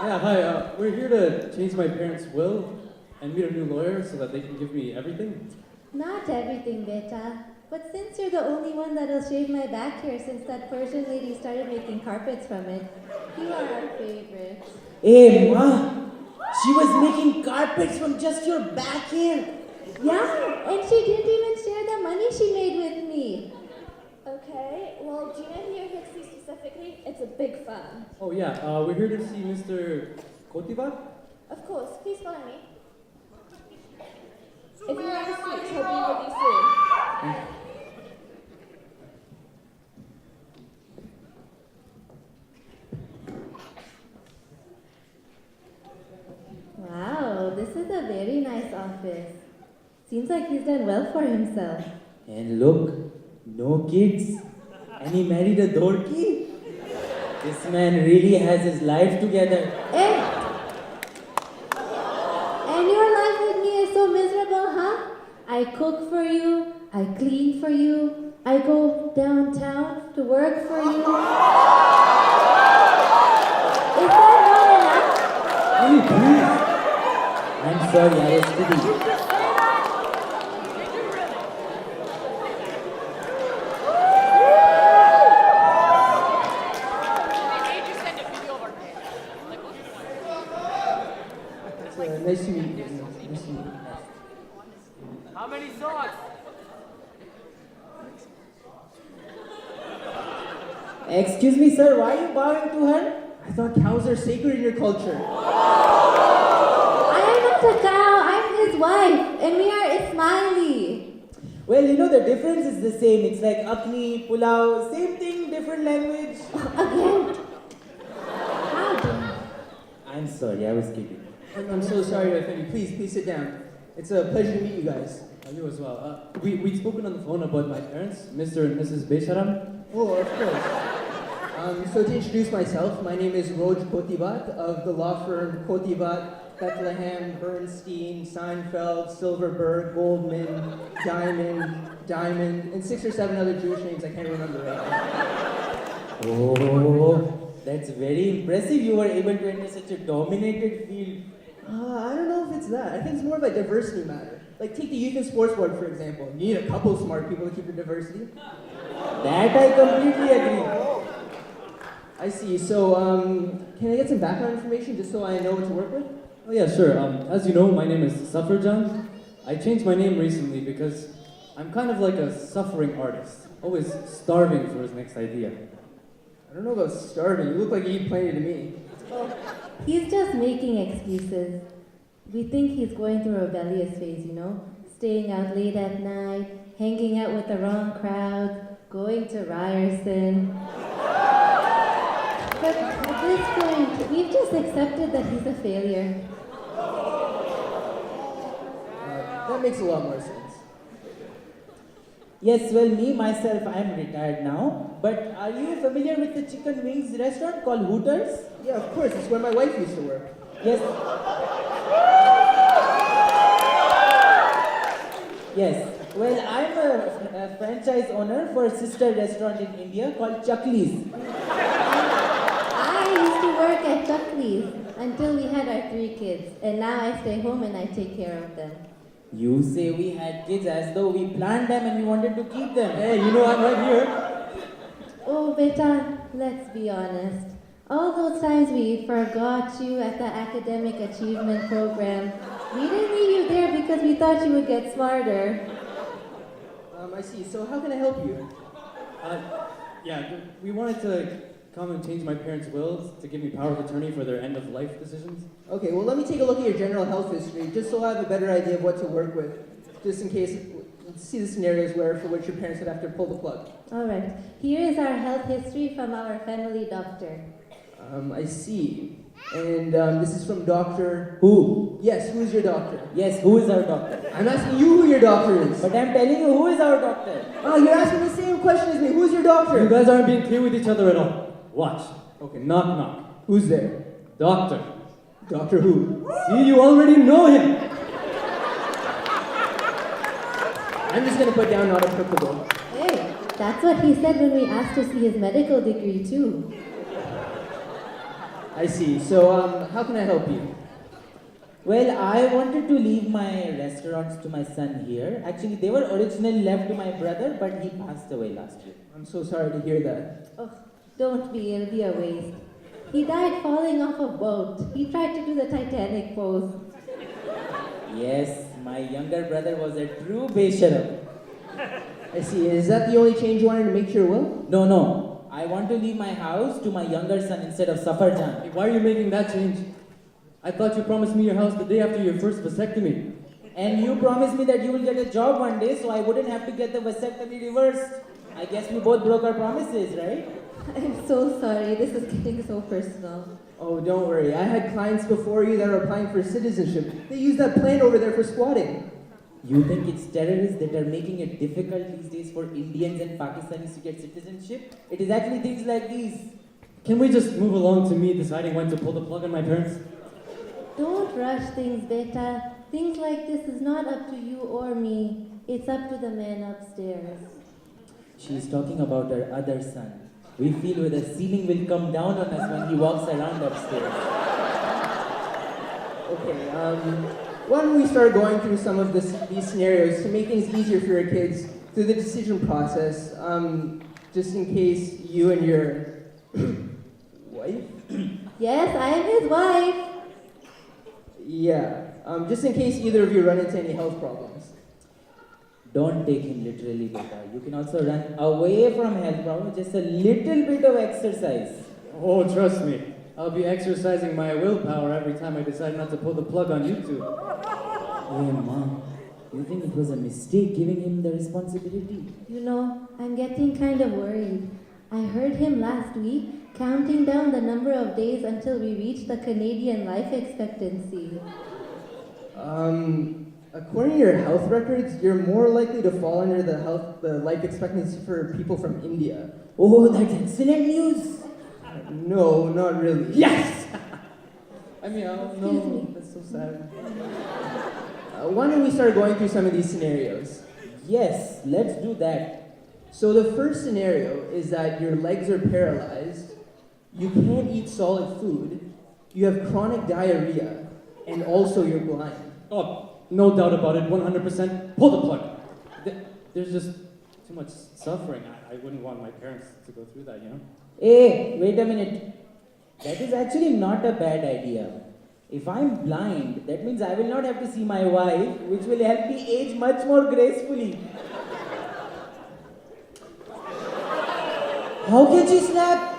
Yeah, hi. We're here to change my parents' will and meet a new lawyer so that they can give me everything. Not everything, beta. But since you're the only one that'll shave my back hair since that Persian lady started making carpets from it, you are our favorite. Hey, Ma, she was making carpets from just your back hair. Yeah, and she didn't even share the money she made with me. Okay, well, do you know who you're here to see specifically? It's a big firm. Oh yeah, we're here to see Mr. Kotivat. Of course, please follow me. If you want a suit, he'll be with you soon. Wow, this is a very nice office. Seems like he's done well for himself. And look, no kids. And he married a dorky. This man really has his life together. Hey! And your life with me is so miserable, huh? I cook for you, I clean for you, I go downtown to work for you. Is that not enough? Honey, please. I'm sorry, I was kidding. Nice to meet you. Nice to meet you. How many socks? Excuse me, sir, why are you bowing to her? I thought cows are sacred in your culture. I am not a cow, I'm his wife, and we are Ismaili. Well, you know, the difference is the same. It's like akni, pulao, same thing, different language. Again? How do you? I'm sorry, I was kidding. I'm so sorry to offend you. Please sit down. It's a pleasure to meet you guys. You as well. We'd spoken on the phone about my parents, Mr. and Mrs. Besharam. Oh, of course. So to introduce myself, my name is Roj Kotivat of the law firm Kotivat, Bethlehem, Bernstein, Seinfeld, Silverberg, Goldman, Diamond, and 6 or 7 other Jewish names I can't remember right now. Oh, that's very impressive. You were able to enter such a dominated field. I don't know if it's that. I think it's more of a diversity matter. Like take the youth and sports board, for example. You need a couple smart people to keep the diversity. That I completely agree. I see. So, can I get some background information just so I know what to work with? Oh yeah, sure. As you know, my name is Sufferjan. I changed my name recently because I'm kind of like a suffering artist, always starving for his next idea. I don't know about starving. You look like you eat plenty to me. He's just making excuses. We think he's going through a rebellious phase, you know? Staying out late at night, hanging out with the wrong crowd, going to Ryerson. But at this point, we've just accepted that he's a failure. That makes a lot more sense. Yes, well, me, myself, I am retired now. But are you familiar with the chicken wings restaurant called Hooters? Yeah, of course. It's where my wife used to work. Yes. Yes. Well, I'm a franchise owner for a sister restaurant in India called Chakli's. I used to work at Chuckley's until we had our 3 kids, and now I stay home and I take care of them. You say we had kids as though we planned them and we wanted to keep them. Hey, you know I'm right here. Oh, beta, let's be honest. All those times we forgot you at the academic achievement program, we didn't leave you there because we thought you would get smarter. I see. So how can I help you? Yeah, we wanted to come and change my parents' wills to give me power of attorney for their end-of-life decisions. Okay, well, let me take a look at your general health history, just so I have a better idea of what to work with, just in case, let's see the scenarios for which your parents would have to pull the plug. All right, here is our health history from our family doctor. I see. And this is from Dr. Who? Yes, who's your doctor? Yes, who is our doctor? I'm asking you who your doctor is. But I'm telling you, who is our doctor? Oh, you're asking the same question as me. Who's your doctor? You guys aren't being clear with each other at all. Watch. Okay, knock knock. Who's there? Doctor. Doctor who? See, you already know him. I'm just gonna put down not applicable. Hey, that's what he said when we asked to see his medical degree too. I see. So, how can I help you? Well, I wanted to leave my restaurants to my son here. Actually, they were originally left to my brother, but he passed away last year. I'm so sorry to hear that. Oh, don't be, it'll be a waste. He died falling off a boat. He tried to do the Titanic pose. Yes, my younger brother was a true Besharam. I see. Is that the only change you wanted to make to your will? No. I want to leave my house to my younger son instead of Safarjan. Hey, why are you making that change? I thought you promised me your house the day after your first vasectomy. And you promised me that you will get a job one day, so I wouldn't have to get the vasectomy reversed. I guess we both broke our promises, right? I'm so sorry, this is getting so personal. Oh, don't worry. I had clients before you that are applying for citizenship. They use that plane over there for squatting. You think it's terrorists that are making it difficult these days for Indians and Pakistanis to get citizenship? It is actually things like these. Can we just move along to me deciding when to pull the plug on my parents? Don't rush things, Beta. Things like this is not up to you or me. It's up to the man upstairs. She's talking about her other son. We feel the ceiling will come down on us when he walks around upstairs. Okay, why don't we start going through some of these scenarios to make things easier for your kids through the decision process, just in case you and your wife? Yes, I am his wife. Yeah, just in case either of you run into any health problems. Don't take him literally, Beta. You can also run away from health problems, just a little bit of exercise. Oh, trust me. I'll be exercising my willpower every time I decide not to pull the plug on you two. Hey, Mom, you think it was a mistake giving him the responsibility? You know, I'm getting kind of worried. I heard him last week counting down the number of days until we reach the Canadian life expectancy. According to your health records, you're more likely to fall under the life expectancy for people from India. Oh, that's excellent news! No, not really. Yes! I mean, I don't Excuse know. me. That's so sad. Why don't we start going through some of these scenarios? Yes, let's do that. So the first scenario is that your legs are paralyzed, you can't eat solid food, you have chronic diarrhea, and also you're blind. Oh, no doubt about it, 100%. Pull the plug. There's just too much suffering. I wouldn't want my parents to go through that, you know? Hey, wait a minute. That is actually not a bad idea. If I'm blind, that means I will not have to see my wife, which will help me age much more gracefully. How can she snap?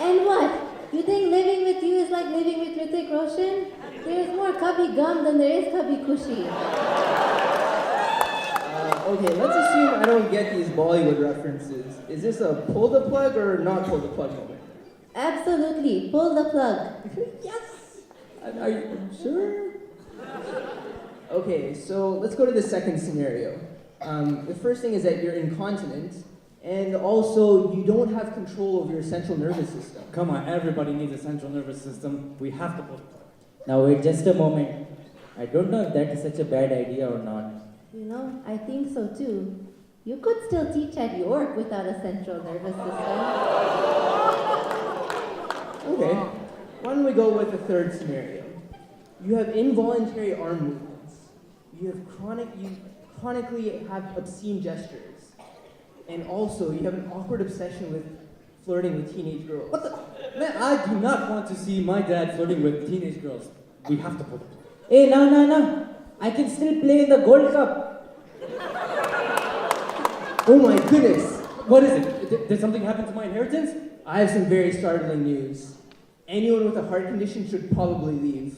And what? You think living with you is like living with Hrithik Roshan? There's more Kabhi Gum than there is Kabhi Khushi. Okay, let's assume I don't get these Bollywood references. Is this a pull the plug or not pull the plug moment? Absolutely, pull the plug. Yes! Are you sure? Okay, so let's go to the second scenario. The first thing is that you're incontinent, and also you don't have control over your central nervous system. Come on, everybody needs a central nervous system. We have to pull the plug. Now wait just a moment. I don't know if that is such a bad idea or not. You know, I think so too. You could still teach at York without a central nervous system. Okay, why don't we go with the third scenario? You have involuntary arm movements. You chronically have obscene gestures. And also, you have an awkward obsession with flirting with teenage girls. What the? Man, I do not want to see my dad flirting with teenage girls. We have to pull the plug. Hey, no. I can still play in the Gold Cup. Oh my goodness! What is it? Did something happen to my inheritance? I have some very startling news. Anyone with a heart condition should probably leave.